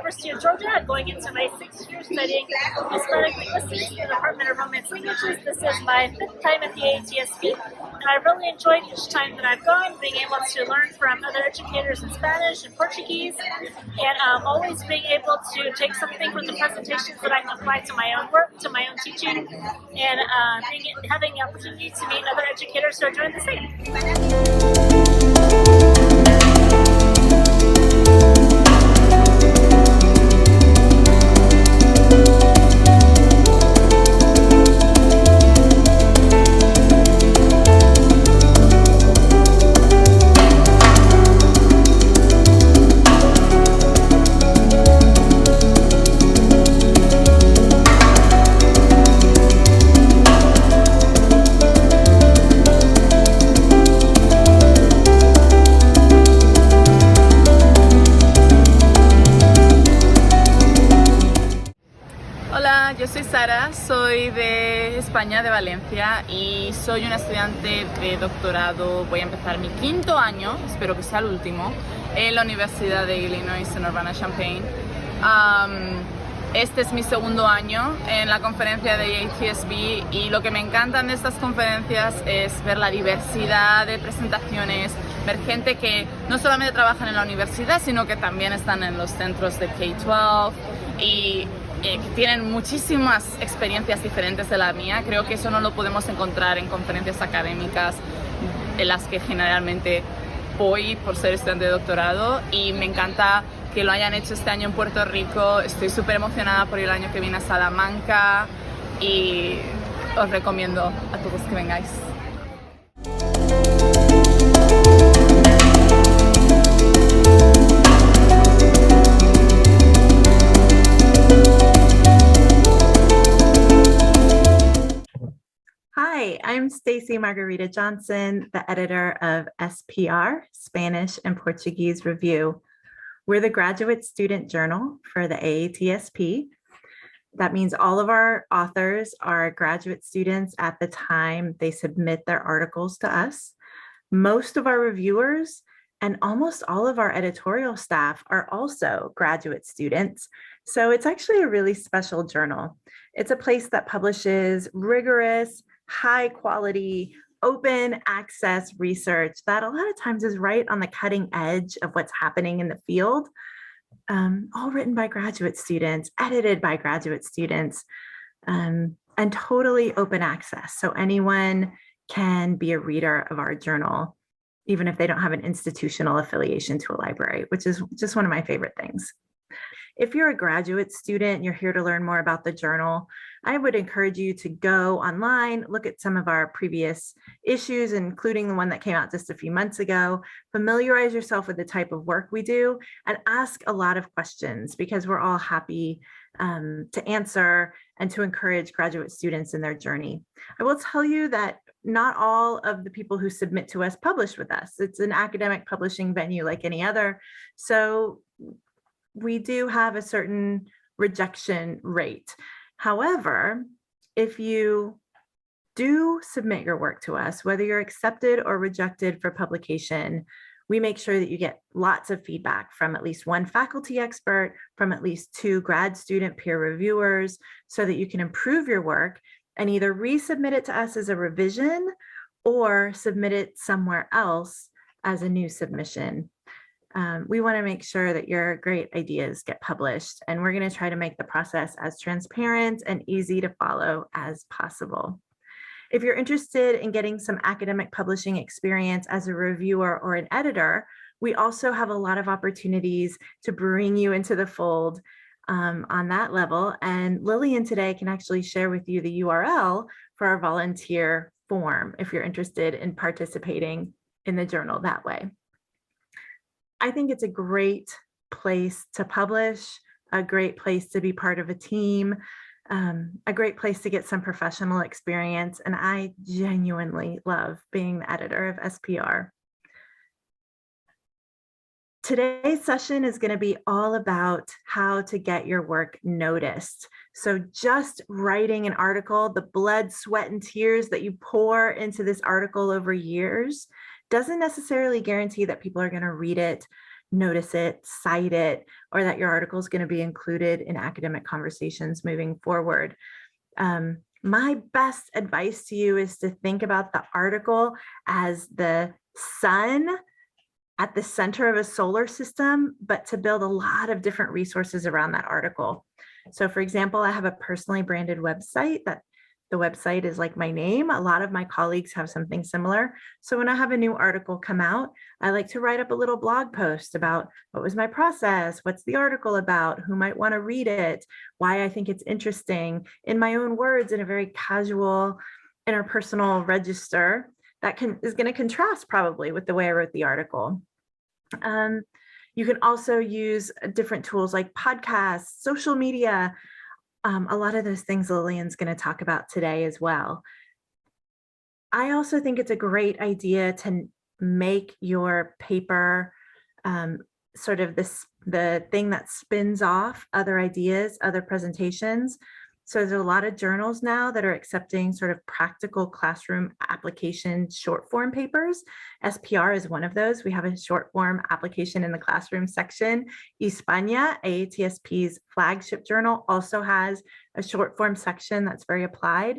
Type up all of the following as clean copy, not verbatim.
University of Georgia, going into my 6th year studying Hispanic linguistics in the Department of Romance Languages. This is my 5th time at the AATSP, and I've really enjoyed each time that I've gone, being able to learn from other educators in Spanish and Portuguese, and always being able to take something from the presentations that I can apply to my own work, to my own teaching, and having the opportunity to meet other educators who are doing the same. Hola, yo soy Sara, soy de España, de Valencia, y soy una estudiante de doctorado. Voy a empezar mi 5º año, espero que sea el último, en la Universidad de Illinois en Urbana-Champaign. Este es mi 2º año en la conferencia de AATSP, y lo que me encantan de estas conferencias es ver la diversidad de presentaciones, ver gente que no solamente trabajan en la universidad, sino que también están en los centros de K-12 y que tienen muchísimas experiencias diferentes de la mía. Creo que eso no lo podemos encontrar en conferencias académicas en las que generalmente voy por ser estudiante de doctorado, y me encanta que lo hayan hecho este año en Puerto Rico. Estoy súper emocionada por el año que viene a Salamanca y os recomiendo a todos que vengáis. Hi, I'm Stacy Margarita Johnson, the editor of SPR, Spanish and Portuguese Review. We're the graduate student journal for the AATSP. That means all of our authors are graduate students at the time they submit their articles to us. Most of our reviewers and almost all of our editorial staff are also graduate students. So it's actually a really special journal. It's a place that publishes rigorous, high quality, open access research that a lot of times is right on the cutting edge of what's happening in the field. All written by graduate students, edited by graduate students, and totally open access. So anyone can be a reader of our journal, even if they don't have an institutional affiliation to a library, which is just one of my favorite things. If you're a graduate student, you're here to learn more about the journal, I would encourage you to go online, look at some of our previous issues, including the one that came out just a few months ago, familiarize yourself with the type of work we do, and ask a lot of questions, because we're all happy to answer and to encourage graduate students in their journey. I will tell you that not all of the people who submit to us publish with us. It's an academic publishing venue like any other. So we do have a certain rejection rate. However, if you do submit your work to us, whether you're accepted or rejected for publication, we make sure that you get lots of feedback from at least one faculty expert, from at least 2 grad student peer reviewers, so that you can improve your work and either resubmit it to us as a revision or submit it somewhere else as a new submission. We want to make sure that your great ideas get published, and we're going to try to make the process as transparent and easy to follow as possible. If you're interested in getting some academic publishing experience as a reviewer or an editor, we also have a lot of opportunities to bring you into the fold on that level. And Lillian today can actually share with you the URL for our volunteer form if you're interested in participating in the journal that way. I think it's a great place to publish, a great place to be part of a team, a great place to get some professional experience. And I genuinely love being the editor of SPR. Today's session is going to be all about how to get your work noticed. So just writing an article, the blood, sweat, and tears that you pour into this article over years doesn't necessarily guarantee that people are going to read it. notice it, cite it, or that your article is going to be included in academic conversations moving forward. My best advice to you is to think about the article as the sun at the center of a solar system, but to build a lot of different resources around that article. So for example, I have a personally branded website that the website is like my name. A lot of my colleagues have something similar. So when I have a new article come out, I like to write up a little blog post about what was my process, what's the article about, who might want to read it, why I think it's interesting, in my own words, in a very casual, interpersonal register that is going to contrast probably with the way I wrote the article. You can also use different tools like podcasts, social media, a lot of those things Lillian's going to talk about today as well. I also think it's a great idea to make your paper sort of the thing that spins off other ideas, other presentations. So there's a lot of journals now that are accepting sort of practical classroom application short form papers. SPR is one of those. We have a short form application in the classroom section. España, AATSP's flagship journal, also has a short form section that's very applied.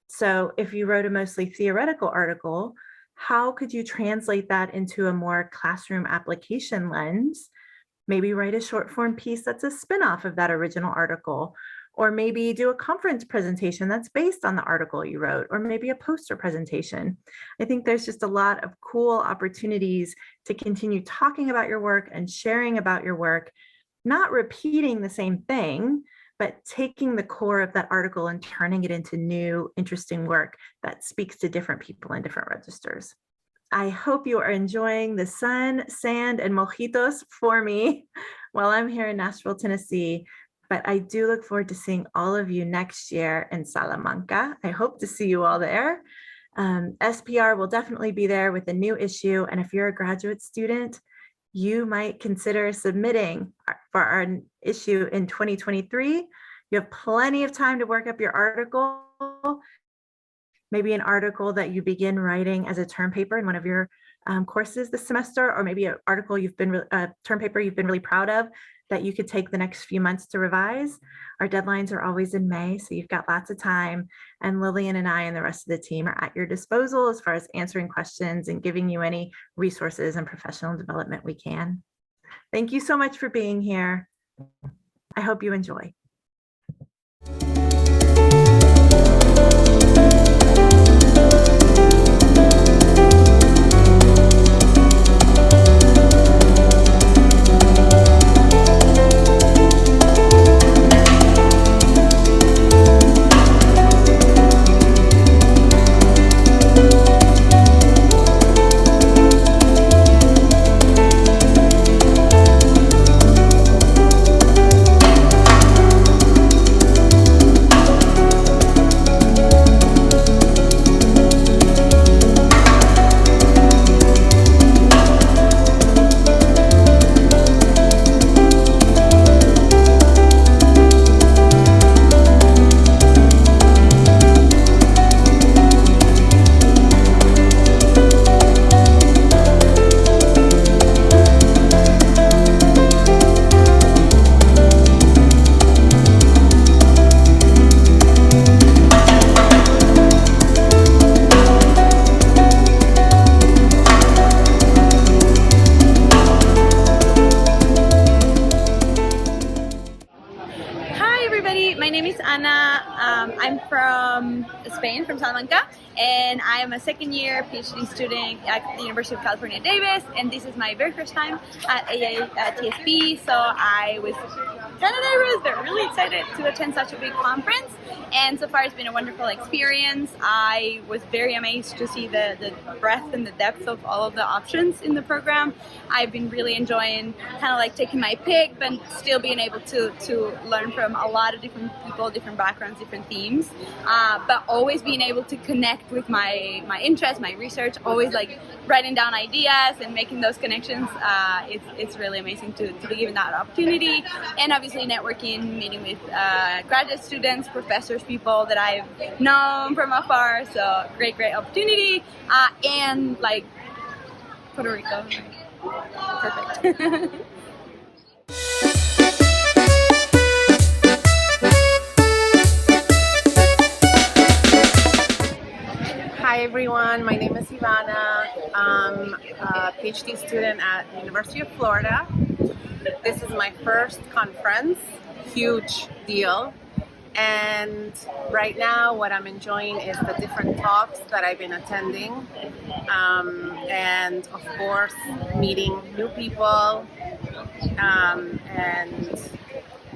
So if you wrote a mostly theoretical article, how could you translate that into a more classroom application lens? Maybe write a short form piece that's a spin-off of that original article, or maybe do a conference presentation that's based on the article you wrote, or maybe a poster presentation. I think there's just a lot of cool opportunities to continue talking about your work and sharing about your work, not repeating the same thing, but taking the core of that article and turning it into new, interesting work that speaks to different people in different registers. I hope you are enjoying the sun, sand, and mojitos for me while I'm here in Nashville, Tennessee. But I do look forward to seeing all of you next year in Salamanca. I hope to see you all there. SPR will definitely be there with a new issue. And if you're a graduate student, you might consider submitting for our issue in 2023. You have plenty of time to work up your article, maybe an article that you begin writing as a term paper in one of your courses this semester, or maybe an article term paper you've been really proud of that you could take the next few months to revise. Our deadlines are always in May, so you've got lots of time. And Lillian and I and the rest of the team are at your disposal as far as answering questions and giving you any resources and professional development we can. Thank you so much for being here. I hope you enjoy. I'm from Spain, from Salamanca, and I am a second year PhD student at the University of California, Davis, and this is my very first time at AATSP, so I was kind of nervous but really excited to attend such a big conference, and so far it's been a wonderful experience. I was very amazed to see the breadth and the depth of all of the options in the program. I've been really enjoying kind of like taking my pick but still being able to learn from a lot of different people, different backgrounds, different themes, but always being able to connect with my interests, my research, always like writing down ideas and making those connections. It's really amazing to be given that opportunity, and obviously networking, meeting with graduate students, professors, people that I've known from afar, so great opportunity, and like Puerto Rico. Perfect. Hi everyone, my name is Ivana. I'm a PhD student at the University of Florida. This is my first conference, huge deal. And right now what I'm enjoying is the different talks that I've been attending. And of course, meeting new people and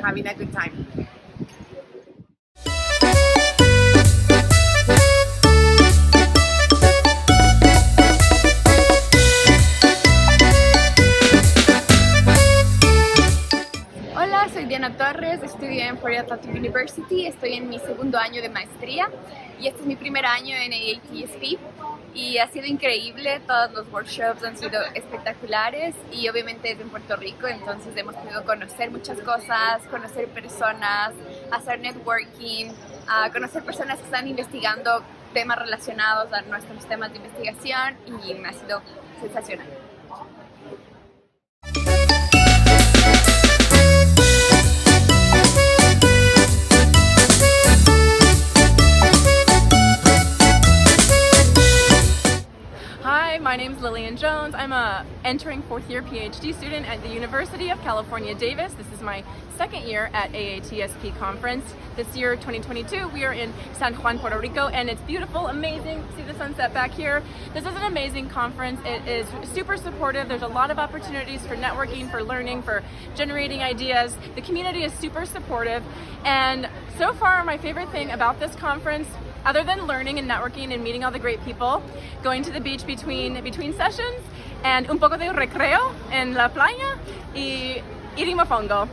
having a good time. Hola, soy Diana Torres, estudio en Florida Atlantic University, estoy en mi segundo año de maestría y este es mi primer año en AATSP y ha sido increíble, todos los workshops han sido espectaculares y obviamente es en Puerto Rico, entonces hemos podido conocer muchas cosas, conocer personas, hacer networking, conocer personas que están investigando temas relacionados a nuestros temas de investigación y me ha sido sensacional. Hi, my name is Lillian Jones. I'm a entering fourth year PhD student at the University of California, Davis. This is my second year at AATSP Conference. This year, 2022, we are in San Juan, Puerto Rico, and it's beautiful, amazing. See the sunset back here. This is an amazing conference. It is super supportive. There's a lot of opportunities for networking, for learning, for generating ideas. The community is super supportive. And so far, my favorite thing about this conference, other than learning and networking and meeting all the great people, going to the beach between sessions, and un poco de recreo en la playa y eating mofongo.